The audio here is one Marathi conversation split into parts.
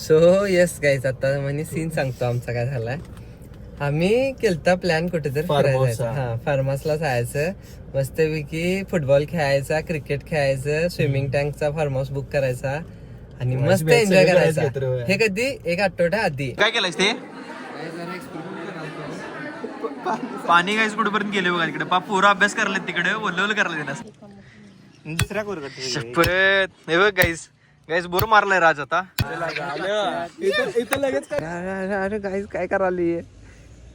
सो येस गाईज, आता म्हणजे सीन सांगतो आमचा काय झालाय. आम्ही केलता प्लॅन कुठेतरी फिरायचा. हा, फार्म हाऊसला जायचं, मस्तपैकी फुटबॉल खेळायचा, क्रिकेट खेळायचं, स्विमिंग टँकचा फार्म हाऊस बुक करायचा आणि मस्त एन्जॉय करायचा. हे कधी एक आठवड्या आधी. काय केलंयस ते पाणी गाईस कुठेपर्यंत गेले बघा तिकडे. पोरं अभ्यास करायला तिकडे ओल्लवलं करायला दुसऱ्या शपथ. हे बघ गाईस, गाईस बोर मारलाय राज आता. अरे गाईज काय करायली,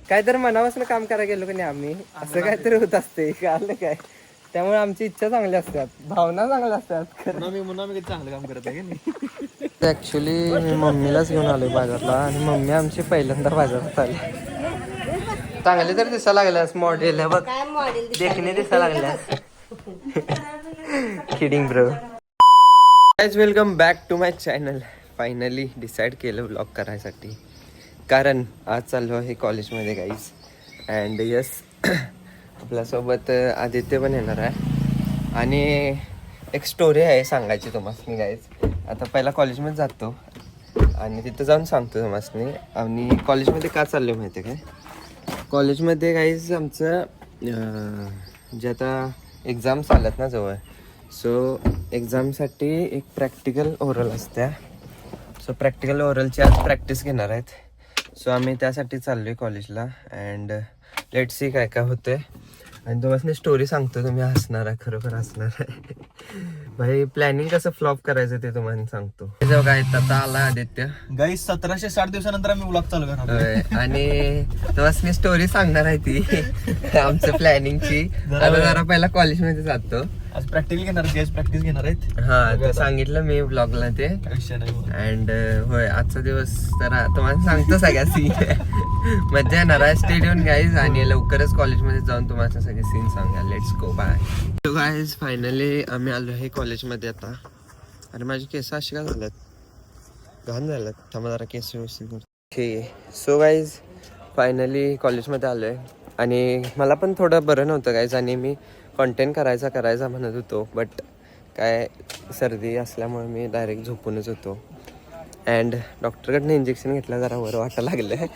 काहीतरी मनापासून काम करायला गेलो की नाही आम्ही, असं काहीतरी होत असते कळलं काय. त्यामुळे आमची इच्छा चांगली असतात, भावना चांगल्या असतात. चांगलं काम करत आहे. ऍक्च्युली मी मम्मीलाच घेऊन आलोय बाजारला आणि मम्मी आमची पहिल्यांदा बाजारात आली. चांगले तर दिसायला लागल्यास, मॉडेल बघ, देखणे दिसायला लागल्यास. Kidding bro. Guys welcome back to my channel. Finally decide केलं व्लॉग करायसाठी, कारण आज चाललो आहे कॉलेजमध्ये गाईज. अँड यस, आपल्यासोबत आदित्य पण येणार आहे आणि एक स्टोरी आहे सांगायची तुम्हाला गाईज. आता पहिला कॉलेजमध्ये जातो आणि तिथं जाऊन सांगतो तुम्हाला. आणि कॉलेजमध्ये का चाललो माहिती आहे काय, कॉलेजमध्ये गाईज आमचं जे आता एक्झाम्स आल्यात ना जवळ, सो एक्झामसाठी एक प्रॅक्टिकल ओरल असत्या. सो प्रॅक्टिकल ओरलची आज प्रॅक्टिस घेणार आहेत. सो आम्ही त्यासाठी चाललो आहे कॉलेजला. अँड लेट सी काय काय होतं आहे. आणि तुम्हाला स्टोरी सांगतो, तुम्ही हसणार आहे, खरोखर हसणार आहे. भाई प्लॅनिंग कसं फ्लॉप करायचं ते तुम्हाला सांगतो. काय आता आला आदित्य गाईस 1760 दिवसानंतर आम्ही व्लॉग चालू करणार आणि तुम्हाला स्टोरी सांगणार आहे ती आमचं प्लॅनिंगची. आता जरा पहिला कॉलेजमध्ये जातो, आज प्रॅक्टिकल घेणार आहेत, प्रॅक्टिस घेणार आहेत. हा, ते सांगितलं मी ब्लॉगला ते. अँड होय, आजचा दिवस जरा तुम्हाला सांगतो सगळ्या सीन मजा येणार आहे. स्टे ट्यून गाईज, आणि लवकरच कॉलेजमध्ये जाऊन तुम्हाला सगळे सीन सांगा. Let's go bye. So guys finally आम्ही आलो आहे कॉलेजमध्ये आता. आणि माझी केस अशी का झाल्यात, घाण झाल्यात. थांबा जरा केस व्यवस्थित करतो. ओके, सो गाईज फायनली कॉलेजमध्ये आलो आहे आणि मला पण थोडं बरं नव्हतं गाईज. आणि मी कॉन्टेंट करायचा म्हणत होतो, बट काय सर्दी असल्यामुळे मी डायरेक्ट झोपूनच होतो. अँड डॉक्टरकडनं इंजेक्शन घेतलं, जरा बरं वाटायला लागलं.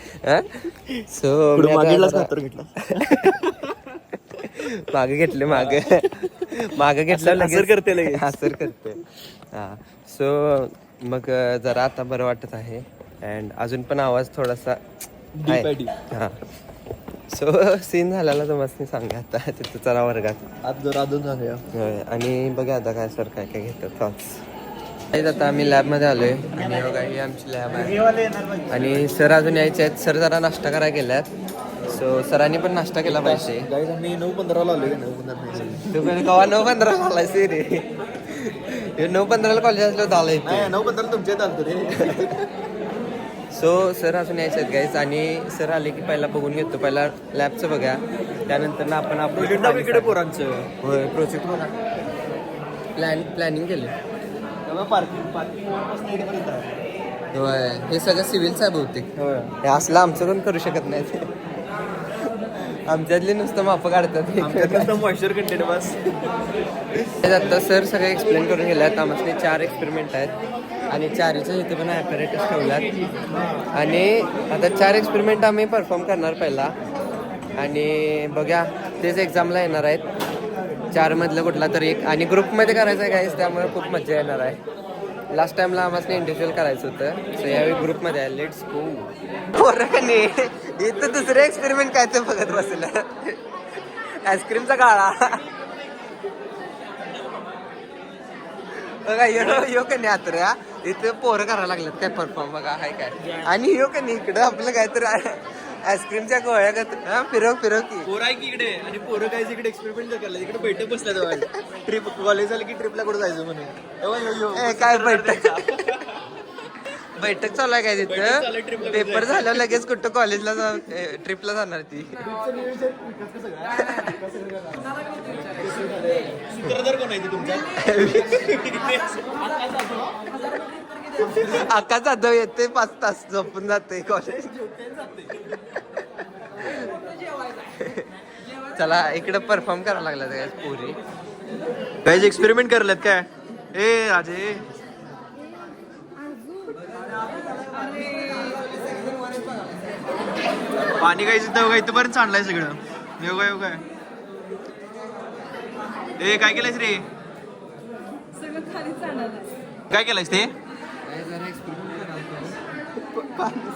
सो मागे घेतले, मागे घेतलं असर करते. हां, सो मग जरा आता बरं वाटत आहे. अँड अजून पण आवाज थोडासा हां. सो सीन झालेला तुम्हाला सांगा आता तिथं चला वर्गात आज जरा अजून झालं. होय. आणि बघा आता काय सर काय काय घेतात थॉट्स. आता आम्ही लॅबमध्ये आलोय आणि बघा ही आमची लॅब आहे आणि सर अजून यायचे आहेत. सर जरा नाश्ता करायला गेल्यात. सो सरांनी पण नाश्ता केला पाहिजे. गाईस आम्ही 9:15 ला आलोय. 9:15 तू कधी कवा 9:15 आलाय रे? 9:15 कॉलेज असलं तर आलंय. 9:15 तुमच्या चालतो रे. सो सर अजून यायचे आहेत गाईज. आणि सर आले की पहिला बघून घेतो, पहिला लॅबचं बघा, त्यानंतर ना आपण इकडे पोरांचं होय प्रोजेक्ट प्लॅनिंग केलं. होय, हे सगळं सिव्हिलच आहे बहुतेक. हे असलं आमचं पण करू शकत नाही. आमच्यातले नुसतं माप काढतात, मॉइश्चर कंटेंट बस. आता सर सगळे एक्सप्लेन करून गेले आहेत. आम्हाला 4 एक्सपेरिमेंट आहेत आणि 4च्या इथे पण ॲपरेटस ठेवल्यात. आणि आता 4 एक्सपेरिमेंट आम्ही परफॉर्म करणार पहिला आणि बघा तेच एक्झामला येणार आहेत. 4 मधलं कुठला तरी एक, आणि ग्रुपमध्ये करायचं आहे गाईज, त्यामुळे खूप मजा येणार आहे. लास्ट टाइमला आम्हाला इंडिव्हिज्युअल करायचं होतं, सो यावेळी ग्रुपमध्ये आहे. Let's go. पोरांनी इथं दुसरं एक्सपेरिमेंट काय ते बघत बसलं, आईस्क्रीमचा काळा. बघा यो का नाही आता इथं पोरं करायला लागल्यात काय परफॉर्म, बघा हाय काय. आणि यो का नाही इकडं आपलं काहीतरी आईस्क्रीमच्या गोळ्या फिरव की पोरं आहे की इकडे. आणि पोरं काय इकडे एक्सपेरिमेंट करायला, इकडे बैठक बसल्या. ट्रिप कॉलेज झालं की ट्रिपला कुठं जायचं म्हणून. काय बैठक चालू आहे काय तिथं? पेपर झाल्यावर लगेच कुठं कॉलेजला ट्रिपला जाणार ती. सूत्रधार कोण आहे तुमचा? आकाश जाधव येते 5 तास झोपून जाते कॉलेज. चला इकडे परफॉर्म करायला लागला काय पोरी. काही एक्सपेरिमेंट करल्यात काय? ए राजे पाणी काय इथं बघा इथपर्यंत सांडलंय सगळं. योगा योगा ए काय केलंयस रे? काय केलंयस ते?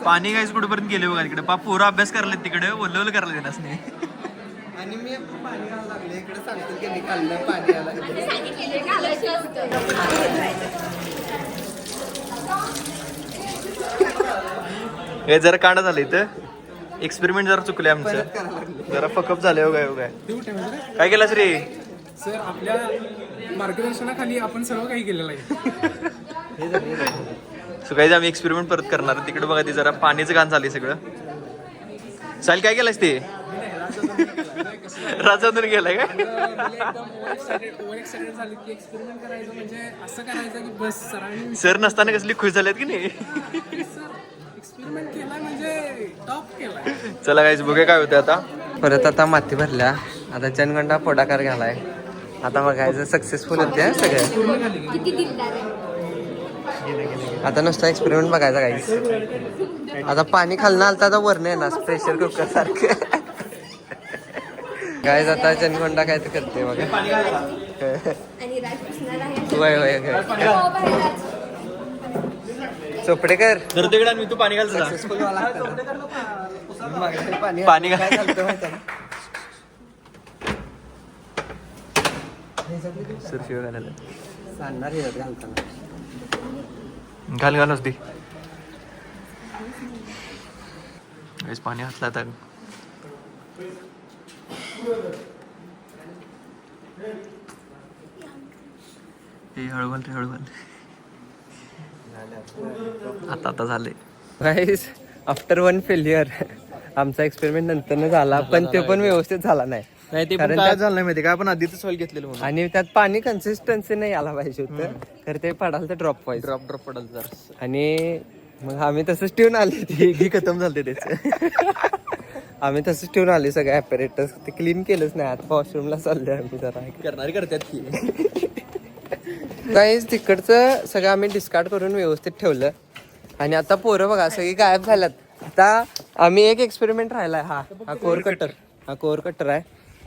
पाणी काय कुठपर्यंत गेले बघा तिकडे. पाप पोरं अभ्यास करायला तिकडे ओल्लवलं करायला देणार नाही. आणि मी पाणी घालायला लागले इकडे सांगतो की मी खाल्लं पाणी आलं. हे जरा कांडा झालं इथं. एक्सपेरिमेंट जरा चुकले आमचं. जरा फकअप झाले हो काय. काय केलंस रे? सर आपल्या मार्गदर्शनाखाली आपण सर्व काही केलेलं आहे. सो काही आम्ही एक्सपेरिमेंट परत करणार. तिकडे बघा ते जरा पाणीचं घाण झाले सगळं. साहिल काय केलंस ते? राजातून गेलाय का? ओव्हर एक्साइटेड झाले की एक्सपेरिमेंट करायचं म्हणजे असं करायचं की बस सरांनी सर नसताना कसली खुश झालेत की नाही. एक्सपेरिमेंट केला म्हणजे टॉप केला. चला गाईज बघूया काय होतं आता. परत आता माती भरल्या. आता जनगंडा पुढाकार घालाय. आता बघायचं सक्सेसफुल होते सगळं. आता नुसतं एक्सपेरिमेंट बघायचा काहीच. आता पाणी खालनं आलं तर आता वरनं येणार प्रेशर कुकर सारखं. काय आता जनगंडा काय तर करते बघा. वय वय चोपडेकर तर तिकडे मी तू पाणी घालतो. सक्सेसफुल पाणी घाल. सर शिव घालायला सांगणार घालताना घाल घाल असते. पाणी घातला तर हळूहल रे हळूहल. आता झाले गाईस. आफ्टर वन फेल्युअर आमचा एक्सपेरिमेंट नंतर झाला पण ते पण व्यवस्थित झाला नाही. ते पण काय झालं नाही माहिती काय. आपण आधीच सॉइल घेतलेलं म्हणून. आणि त्यात पाणी कन्सिस्टन्सी नाही आला पाहिजे होतं. तर ते पडाल तर ड्रॉप व्हायचं. ड्रॉप पडल जर. आणि मग आम्ही तसंच ठेवून आले. घी खतम झालते त्याच. आम्ही तसंच ठेवून आले सगळं ॲपरेटस. ते क्लीन केलंच नाही. आता वॉशरूमला चाललोय आम्ही जरा. करणारी करतात की. गाईस तिकडचं सगळं आम्ही डिस्कार्ड करून व्यवस्थित ठेवलं. आणि आता पोरं बघा सगळी गायब झाल्यात. आता आम्ही एक एक्सपेरिमेंट राहिलाय. हा कोर कटर. हा कोर कटर आहे.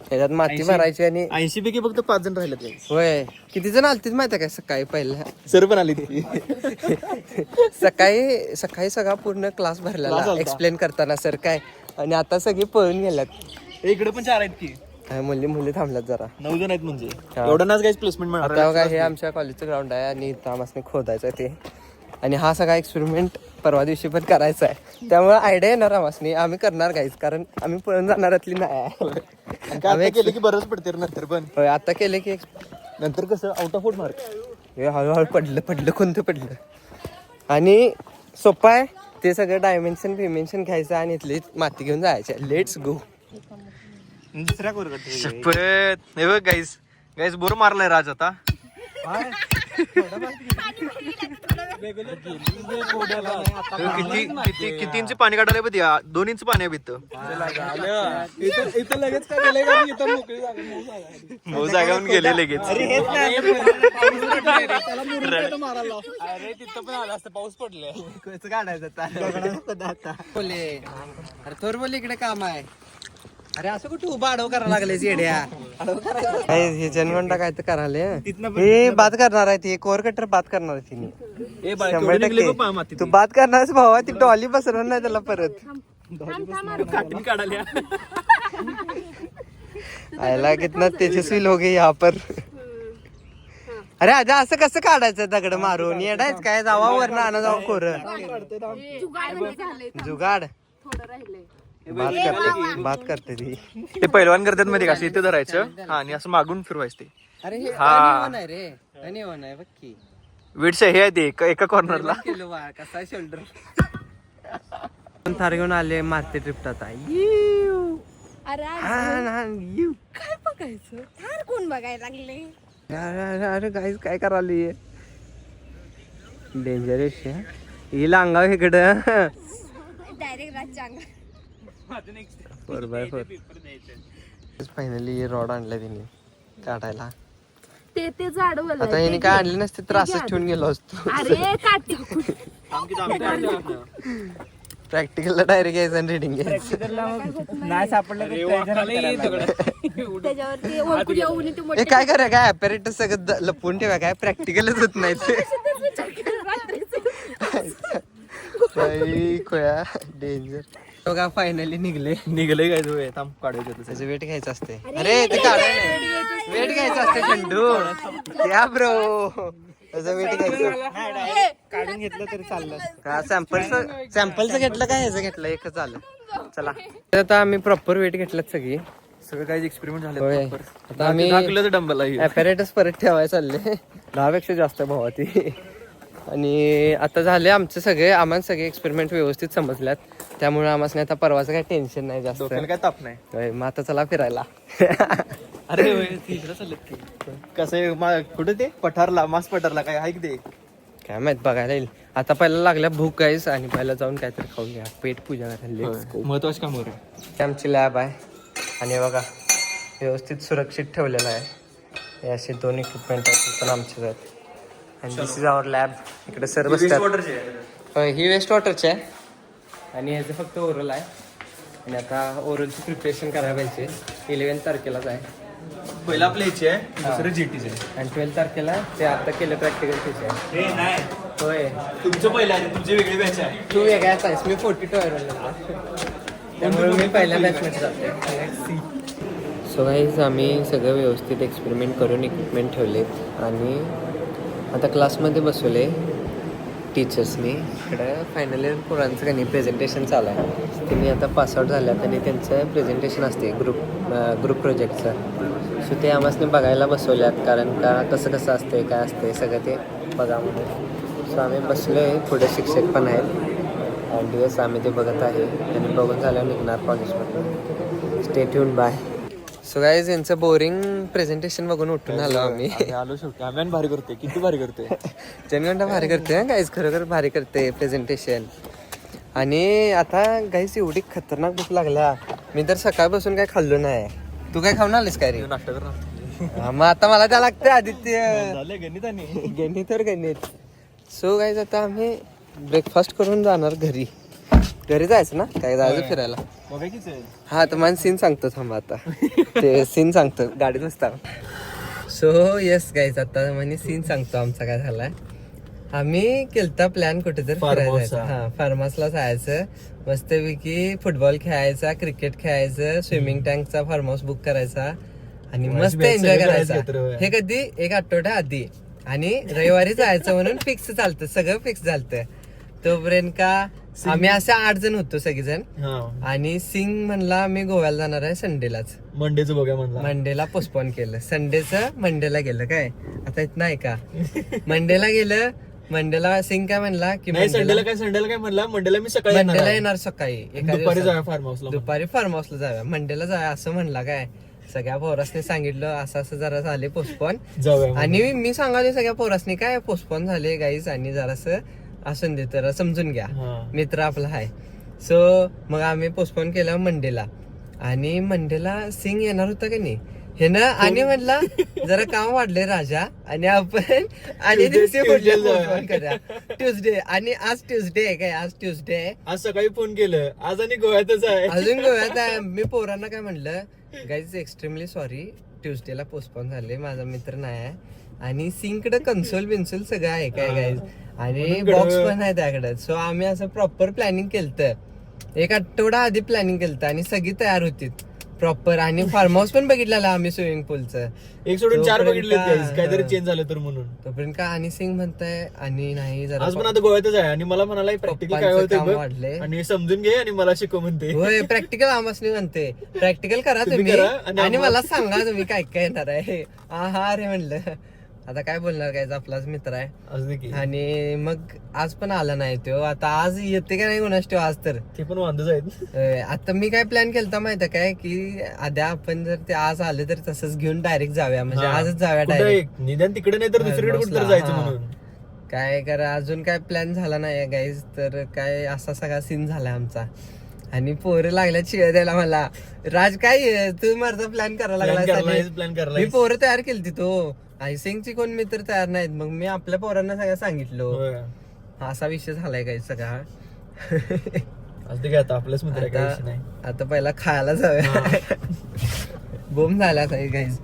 त्याच्यात माती भरायची. आणि 80 पैकी फक्त 5 जण राहिलेत. होय किती जण आलतीच माहिती आहे काय सकाळी पहिल्या. सर पण आली. सकाळी सगळा पूर्ण क्लास भरलेला एक्सप्लेन करताना सर काय. आणि आता सगळी पळून गेल्यात. इकडे पण 4 आहेत की. मुली थांबल्यात जरा. 9 जण आहेत म्हणजे. एवढं नाच गाईज प्लेसमेंट मिळणार. आता बघा हे आमच्या कॉलेजचं ग्राउंड आहे. आणि इथं आम्हाला खोदायचं आहे ते. आणि हा सगळा एक्सपेरिमेंट परवा दिवशी पण करायचा आहे. त्यामुळे आयडिया येणार आम्हाला. आम्ही करणार काहीच कारण आम्ही पळून जाणारातली नाही. आम्ही केलं की बरंच पडते नंतर पण. होय आता केलं की नंतर कसं आउट ऑफ फूट मार्क. हे हळूहळू पडलं कोणतं पडलं. आणि सोपं आहे ते सगळं डायमेन्शन फिमेन्शन घ्यायचं आणि इथली माती घेऊन जायचे. Let's go. दुसऱ्या कोर शपथ. हे बघ गाईज बोर मारलाय राज आता. किती इंच पाणी काढायला बघ. 2 इंच पाणी आहे इथं. लगेच भाऊ जागावून गेले लगेच. अरे तिथं पण आला असतं पाऊस पडले. काढायचं थोर बोल इकडे काम आहे. अरे असं कुठे उभा आडव करायला लागलेस येड्या. हे जनगंडा काय तर करायला. हे बात करणार आहे ती. कोर कटर बात करणार आहे तिने. 100%. तू बात करणारच भावा. ती डॉली बसणार नाही त्याला परत. आयला कितना तेजस्वी लोक आहे यहाँ पर. अरे आजा असं कसं काढायचं दगड मारून. येडायच काय. जावा वरनं आणा जावा कोर. जुगाड बात करते ती. ते पैलवान करतात मध्ये का इथे धरायचं. हा आणि असं मागून फिरवायचं ते. अरे हे हा. अनिवन आहे रे. अनिवन आहे बघ की. वेटचं हे आहे ते एका कॉर्नरला. कसा शोल्डर. थार घेऊन आले मारते ट्रिप आता. काय बघायचं. थार कोण बघायला लागले. अरे गाईस काय करायली. डेंजरस ही लांगाव इकडं. डायरेक्ट राजचांग. 4x4. फायनली रॉड आणलाय तिने काढायला. ते झाडवलं. आता हिने काय आणले नसते तर असंच ठेवून गेलो असतो. अरे काठी. प्रॅक्टिकलला डायरेक्ट घ्यायचं आणि रिडिंग घ्यायचं. नाही सापडलं तर त्याच्यावरती ओळखून येऊन ते हे काय करा काय अपॅरेटस सगळं लपवून ठेवा काय प्रॅक्टिकलच होत नाही ते. डेंजर. बघा फायनली निघले. काय तू थांब काढायचं त्याचं वेट घ्यायचं असते. अरे ते काढायला वेट घ्यायचं असते खंडू. या ब्रो त्याचं वेट घ्यायचं. काढून घेतलं तरी चाललं. हा सॅम्पलचं घेतलं काय ह्याचं घेतलं एकच आलं. चला आता आम्ही प्रॉपर वेट घेतलं सगळी. सगळं काही एक्सपेरिमेंट झाले. होय. आता आम्ही 10 किलोचं डंबल आहे. ॲपॅरेटस परत ठेवायला चालले. 10 पेक्षा जास्त भावा ती. आणि आता झाले आमचे सगळे आम्हाला सगळे एक्सपेरिमेंट व्यवस्थित समजल्यात. त्यामुळे आम्हाला आता परवाचं काही टेन्शन नाही जास्त. डोक्याला काय ताप नाही. होय, मग आता चला फिरायला. अरे इकडे चालत की कसं कुठे ते पठारला मास पठारला काय आहे की ते काय माहित बघायला येईल. आता पहिला लागल्या भूक गाईस आणि पहिला जाऊन काहीतरी खाऊन घ्या. पेट पूजा करायला. महत्वाचं काम होतं. ही आमची लॅब आहे आणि बघा व्यवस्थित सुरक्षित ठेवलेलं आहे. हे असे 2 इक्विपमेंट आहेत पण आमचे आहेत. आणि दिस इज आवर लॅब. इकडे सर बसतात. होय, ही वेस्ट वॉटरची आहे आणि ह्याचं फक्त ओरल आहे. आणि आता ओरलची प्रिपरेशन करायला पाहिजे. 11 तारखेलाच आहे पहिला आपल्या ह्याची आहे दुसरं जीटीचे आहे आणि 12 तारखेला ते आता केलं प्रॅक्टिकल त्याचे आहे. नाही होय, तुमचं पहिलं आहे तुमची वेगळी बॅच आहे. तू वेगळा आहेस. मी 42 आहे त्यामुळे मी पहिल्या बॅचमध्ये जाते. सो गाईज आम्ही सगळं व्यवस्थित एक्सपेरिमेंट करून इक्विपमेंट ठेवलेत आणि आता क्लासमध्ये बसवले टीचर्सनी. इकडं फायनल इयर पोरांचं काही प्रेझेंटेशन चालू आहे. त्यांनी आता पासआउट झाल्यात आणि त्यांचं प्रेझेंटेशन असते ग्रुप प्रोजेक्टचं. सो ते आम्हाला बघायला बसवल्यात कारण का कसं कसं असते काय असते सगळं ते बघा म्हणून. सो आम्ही बसलो आहे. पुढे शिक्षक पण आहेत आणि दिवस आम्ही ते बघत आहे आणि बघून झाल्यावर निघणार कॉलेजमध्ये. Stay tune bye. So guys यांचं बोरिंग प्रेझेंटेशन बघून उठून आलो आम्ही. आलो शेवटी आम्ही भारी करतोय. किती भारी करतोय. 3 घंटा भारी करते गाईज. खरोखर भारी करते प्रेझेंटेशन. आणि आता गाईज एवढी खतरनाक भूक लागला. मी तर सकाळपासून काय खाल्लो नाही. तू काय खाऊन आलीस काय रे? नाश्ता कर. मग आता मला त्या लागते आदित्य. झालं गणित आणि गणित तर गणित. सो गाईज आता आम्ही ब्रेकफास्ट करून जाणार घरी. घरी जायचं ना काय जायचं फिरायला. हा तर मला सीन सांगतो थांबा आता. ते सीन सांगतो गाडीत बसता. सो येस गाईज आता म्हणजे सीन सांगतो आमचा काय झालाय. आम्ही केलता प्लॅन कुठेतरी फिरायला जायचा. हा फार्म हाऊसला जायचं मस्तपैकी फुटबॉल खेळायचा क्रिकेट खेळायचं स्विमिंग टँकचा फार्म हाऊस बुक करायचा आणि मस्त एन्जॉय करायचा. हे कधी 1 आठवड्या आधी आणि रविवारी जायचं म्हणून फिक्स चालतं. सगळं फिक्स झालतं. तोपर्यंत का आम्ही असे 8 जण होतो सगळेजण. आणि सिंग म्हणला मी गोव्याला जाणार आहे संडेलाच. मंडेचं बघा म्हणला. मंडेला पोस्टपोन केलं. संडेचं मंडेला गेलं काय आता इथं नाही का. मंडेला गेलं. मंडेला सिंग काय म्हणला की संडेला काय म्हणला मंडेला मी सकाळी मंडेला येणार सकाळी. दुपारी जाऊया फार्म हाऊसला. दुपारी फार्म हाऊसला जाऊया मंडेला जाऊया असं म्हणला काय. सगळ्या पोरासने सांगितलं असं असं जरा झाले पोस्टपोन. आणि मी सांगाले सगळ्या पोरासनी काय पोस्टपोन झाले गाईज आणि जरासं असून दे तर समजून घ्या मित्र आपला आहे. सो मग आम्ही पोस्टपोन केलं मंडेला. आणि मंडेला सिंग येणार होता का नाही हे ना. आणि म्हणला जरा काम वाढले राजा आणि आपण आणि दिवशी पोस्टपोन करूया ट्युजडे. आणि आज ट्युजडे आहे काय. आज ट्युजडे आहे. आज सकाळी फोन केलं आज आणि गोव्यातच आहे. अजून गोव्यात आहे. मी पोरांना काय म्हणलं गाईज एक्स्ट्रीमली सॉरी ट्युजडेला पोस्टपोन झाले. माझा मित्र नाही आहे आणि सिंगकडे कन्सोल बिन्सोल सगळं आहे काय गाईज आणि बॉक्स पण आहे त्याकडे. सो आम्ही असं प्रॉपर प्लॅनिंग केलं. 1 आठवडा आधी प्लॅनिंग केलं आणि सगळी तयार होती प्रॉपर. आणि फार्म हाऊस पण बघितलेलं आम्ही स्विमिंग पूलचं. 1 सोडून 4 बघितले काहीतरी चेंज झालं तर म्हणून. तोपर्यंत का आणि सिंग म्हणताय आणि नाही जरा आज पण आता गोव्यातच आहे आणि मला म्हणाला प्रॅक्टिकल काय होतं वाढले आणि समजून घे आणि मला शिकव म्हणते. होय प्रॅक्टिकल आम्हाला म्हणते प्रॅक्टिकल करा तुम्ही आणि मला सांगा तुम्ही काय काय येणार आहे. हा अरे म्हणलं आता काय बोलणार काय आपलाच मित्र आहे. आणि मग आज पण आला नाही तो. आता आज येते का नाही कोणाच आज तर ते पण वांदच आहेत. आता मी काय प्लॅन केलता माहिती काय की आद्या आपण जर ते आज आले तर तसंच घेऊन डायरेक्ट जाऊया म्हणजे आजच जाऊया डायरेक्ट. निदान तिकडे नाही तर दुसरीकडे कुठे जायचं म्हणून काय करा. अजून काय प्लॅन झाला नाही गाईज. तर काय असा सगळा सीन झाला आमचा. आणि पोरं लागल्या शिव्या द्यायला मला. राज काय तू माझा प्लॅन करायला लागला. मी पोरं तयार केली तो आयसिंगची कोण मित्र तयार नाहीत. मग मी आपल्या पोरांना सगळं सांगितलं. असा विषय झालाय काही सगळा. असं ते काय आता आपल्याच मित्र आहे, काही विषय नाही. आता पहिला खायला जाऊया. बोम झाला गाईज.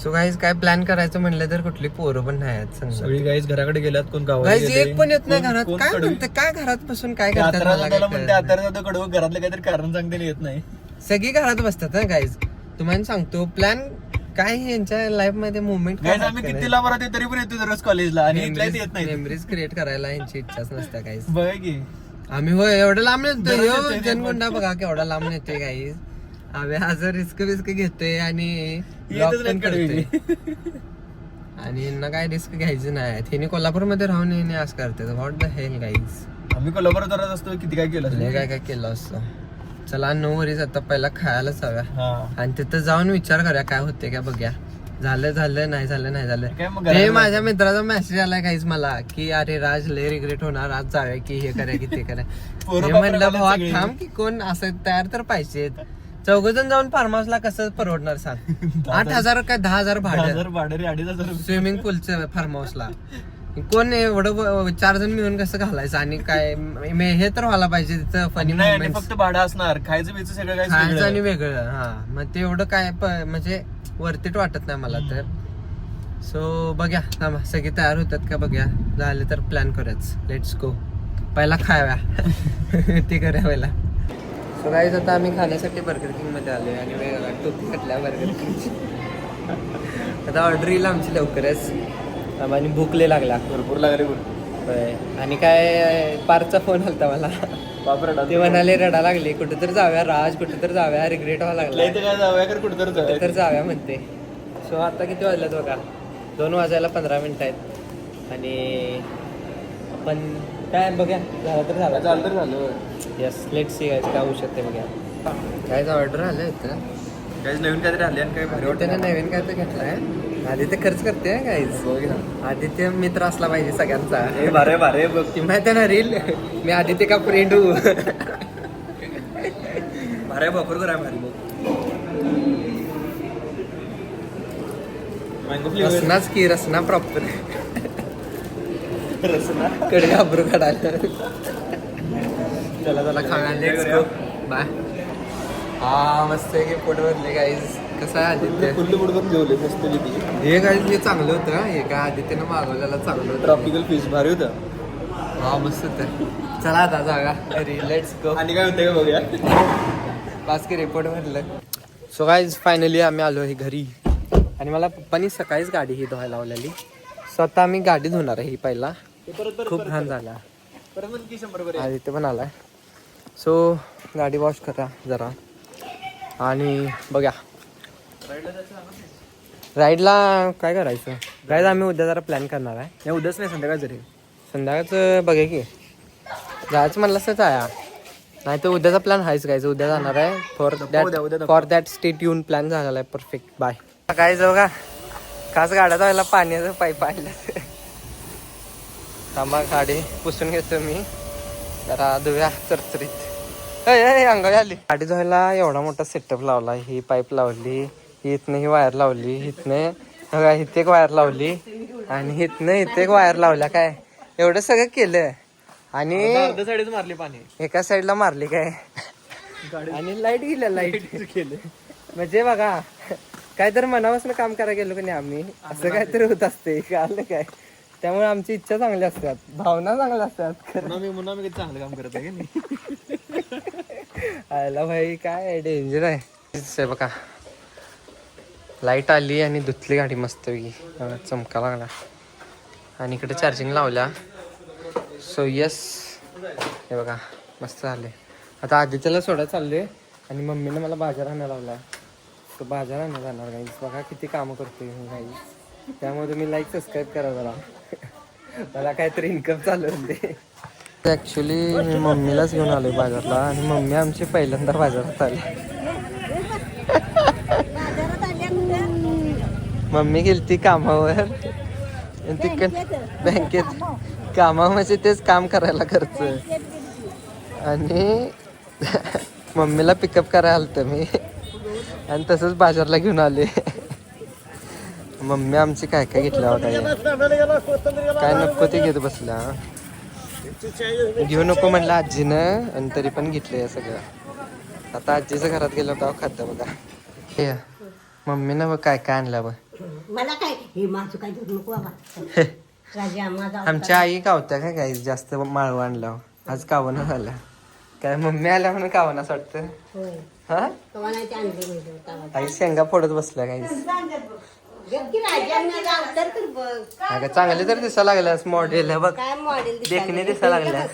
सो गाईज काय प्लॅन करायचं म्हणलं तर कुठली पोरं पण नाही आहेत संग. सगळी गाईज घराकडे गेल्यात, कोण गावाला गाईज गेले. एक पण येत नाही घरात. कोण काय कडवी- म्हणते काय घरात बसून काय ते करतात आतारा मला दादाला काय म्हणते, कळत आतारा दादा कडवं घरातलं काहीतरी कारण सांगते आणि येत नाही. नाही. सगळी घरात बसतात ना गाईज. तुम्हाला सांगतो प्लॅन काय यांच्या लाईफ मध्ये मुवमेंट गाईज आम्ही किती लांब राहते तरी पण येतो दररोज कॉलेजला आणि इथल्याच येत नाही. मेमरीज क्रिएट करायला यांची इच्छाच नसते गाईज. बघा की आम्ही होय एवढं लांब नेतोय. दररोज ह्यो येतोय ते जनगुंडा बघा केवढा लांब नेतोय गाईज. आम्ही आज रिस्क बिस्क घेतोय आणि येतच ब्लॉग पण नाही कडवी. करतोय. आणि यांना काय रिस्क घ्यायची नाही. तिने कोल्हापूरमध्ये राहून येणे असं करतात. What the hell guys. आम्ही कोल्हापुरात राहत असतो, किती काय केलं लय असतं. काय काय केलं असतं. चला नो वरीज आता पहिला खायलाच जाऊया हा. आणि तिथं जाऊन विचार करूया काय होते काय बघूया. झालं नाही झालं. काय मग ते घराला माझ्या मित्राचा मेसेज आलाय काहीच मला की अरे राज लय रिग्रेट होणार, आज जाऊया की हे करूया की ते करूया. पोरं हे बापरे म्हणलं आले भावा सगळे. थांब की कोण असं तयार तर पाहिजेत. चौघजण जाऊन फार्म हाऊसला कसं परवडणार सांग. 8,000 काय 10,000 भाडं 10,000 भाडं रे, 2,500 रुपये. स्विमिंग पूलचं फार्म हाऊसला. कोण एवढं 4 जण मिळून कसं घालायचं आणि काय हे तर व्हायला पाहिजे तिथं फनी नाही आणि मुवमेंट. फक्त भाडं असणार, खायचं बियचं सगळं काय खायचं आणि वेगळं. हा मग ते एवढं काय म्हणजे वरतीट वाटत नाही मला तर. सो बघ्या थांबा सगळे तयार होतात का बघ्या. झाले तर प्लॅन करूयाच. Let's go. पहिला खाव्या ते करूया पहिला. सो गाईज आता आम्ही खाण्यासाठी बर्गर किंग मध्ये आलोय आणि वेगळा टोपी घातल्या बर्गर किंगची. आता ऑर्डर येईल आमची लवकरच. आणि भूक लय लागला भरपूर लागले. होय. आणि काय पारचा फोन आलता मला. बापरे ते म्हणाले रडा लागले कुठं तर जाऊया राज, कुठं तर जाऊया, रिग्रेट व्हायला लागला. इथं काय जाऊया कर कुठं तर जाऊया. तर जाऊया म्हणते. सो आता किती वाजल्यात बघा. 2 वाजायला 15 मिनिटं आहेत आणि आपण काय बघा झालं तर झालं. चालतं तर झालं. येस लेट सी गाईज काय होऊ शकते बघा. काय ऑर्डर आलं इथं. काहीच नवीन काहीतरी आले आणि काय भारी वाटतं. त्याने नवीन काय तर घेतलाय. आदित्य खर्च करते गाईज. आदित्य मित्र असला पाहिजे सगळ्यांचा. हे भारे भारे बघ. ती माहिती आहे ना रील मी आदित्य का फ्रेंड हूँ. भारे वापर करा भारी बघ. मँगो फ्लेवर रसनाच की रसना प्रॉपर रसना. कडे घाबरू काढायला. चला खाणार. Let's go bye. हा मस्त आहे की पोट भरले गाईज. कसं आहे आदित्य. फुल्ल पोट भरून जेवले मस्त किती. हे गाईज हे चांगलं होतं. हे काय आदित्यनं मागवलेलं चांगलं होतं. ट्रॉपिकल फिश भारी होतं. हा मस्त होतं. चला आता जागा लेट्स गो. आणि काय होतं का बघूया. पास की रिपोर्ट भरलं. सो गाईज फायनली आम्ही आलो आहे घरी आणि मला पप्पानी सकाळीच गाडी ही धुवायला लावलेली. स्वतः आम्ही गाडी धुणार आहे ही पहिला. खूप घाण झाला. आदित्य पण आलाय. सो गाडी वॉश करा जरा आणि बघा राईडला काय करायचं. गाईज आम्ही उद्या जरा प्लॅन करणार आहे. नाही उद्याच नाही संध्याकाळ जरी. संध्याकाळचं बघा की जायचं म्हणलं असंच आहे. नाही तर उद्याचा प्लॅन आहेच गायचं. उद्या जाणार आहे. फॉर दॅट स्टेट येऊन प्लॅन झालेला आहे. Perfect bye. काय जाऊ का खास गाड्या जायला पाण्याचं पाईप आणलं. थांबा गाडी पुसून घेतो मी जरा धुव्या चरचरीत. अंगाई आली. गाडी धुवायला एवढा मोठा सेटअप लावला. ही पाईप लावली, इथनं ही वायर लावली, इथनं इथे एक वायर लावली आणि इथनं इथे एक वायर लावल्या. काय एवढं सगळं केलं आणि अर्ध्या साईडच मारली पाणी. एका साईडला मारली काय आणि लाईट गेल्या. लाईट केलं म्हणजे बघा काहीतरी मनापासून काम करायला गेलो की नाही आम्ही असं काहीतरी होत असते कळलं काय. त्यामुळे आमची इच्छा चांगली असतात, भावना चांगल्या असतात. म्हणून आम्ही चांगलं काम करत आहे की आयला भाई काय डेंजर आहे. बघा लाईट आली आणि धुतली गाडी मस्त चमका लागला आणि इकडे चार्जिंग लावल्या. सो यस हे बघा मस्त झाले. आता आदित्यला सोडा चालले आणि मम्मीने मला बाजार आणायला लावला. तो बाजार आणायला जाणार गाईज. बघा किती कामं करतोय गाईज. त्यामुळे तुम्ही लाईक सबस्क्राईब करा जरा. मला काहीतरी इन्कम चालू होते. ॲक्च्युली मी मम्मीलाच घेऊन आलोय बाजारला आणि मम्मी आमची पहिल्यांदा बाजारात आली. मम्मी गेलती कामावर बँकेत. कामा म्हणजे तेच काम करायला खर्च आणि मम्मीला पिकअप करायला आलतो मी आणि तसंच बाजारला घेऊन आले. मम्मी आमची काय काय घेतल्या होत्या काय नको ते घेत बसल्या. घेऊ नको म्हणलं आजीनं आणि तरी पण घेतलं हे सगळं. आता आजीच्या घरात गेलो का खातं बघा. हे मम्मीनं बघ काय काय आणलं बघ. मला काय हे माझं काय धरू नको बाबा. राजा माझा आमच्या आई कावत्या काय काही जास्त माळव आणलं आज कावना झालं काय मम्मी आल्या म्हणून कावनाच वाटतं. होय हा कवा नाही ते आणले म्हणजे होता. आई शेंगा फोडत बसल्या काही की राजांना लावतर तर बघ अगं चांगले तर दिसायला लागल्यास मॉडेल बघ काय मॉडेल देखणे दिसायला लागल्या.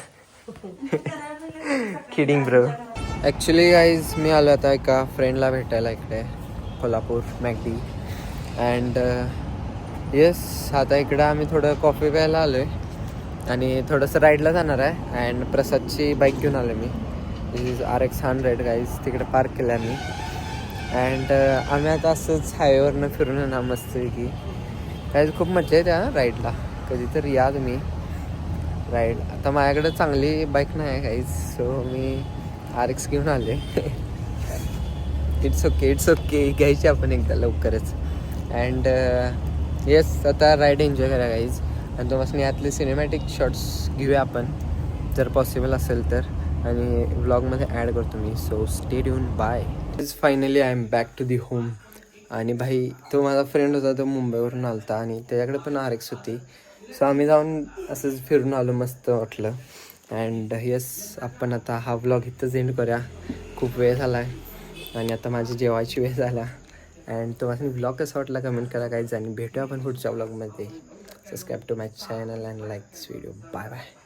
Kidding bro. ॲक्च्युली गाईज मी आलो आता एका फ्रेंडला भेटायला इकडे कोल्हापूर मॅगडी अँड येस आता इकडं आम्ही थोडं कॉफी प्यायला आलो आहे आणि थोडंसं राईडला जाणार आहे. अँड प्रसादची बाईक घेऊन आलो मी. दिस इज RX100 गाईज तिकडे पार्क केलं आहे मी. अँड आम्ही आता असंच हायवेवरनं फिरून येणार मस्त की गाईज खूप मजा येते हा राईडला. कधीतरी या तुम्ही राईड. आता माझ्याकडे चांगली बाईक नाही आहे गाईज सो मी RX घेऊन आले. इट्स ओके घ्यायची आपण एकदा लवकरच. अँड येस आता राईड एन्जॉय करा गाईज आणि तुम्हाला यातले सिनेमॅटिक शॉट्स घेऊया आपण जर पॉसिबल असेल तर आणि व्लॉगमध्ये ॲड करतो मी. So stay tune bye. Finally I am back to the home. आणि भाई तो माझा फ्रेंड होता तो मुंबईवरून आला होता आणि त्याच्याकडे पण RX होती. सो आम्ही जाऊन असंच फिरून आलो मस्त वाटलं. अँड येस आपण आता हा व्लॉग इथंच एंड करूया. खूप वेळ झाला आहे आणि आता माझी जेवायची वेळ झाला. अँड तुम्हाला व्लॉग कसा वाटला कमेंट करा काहीच आणि भेटूया आपण पुढच्या व्लॉगमध्ये. Subscribe to my channel and like this video. Bye bye.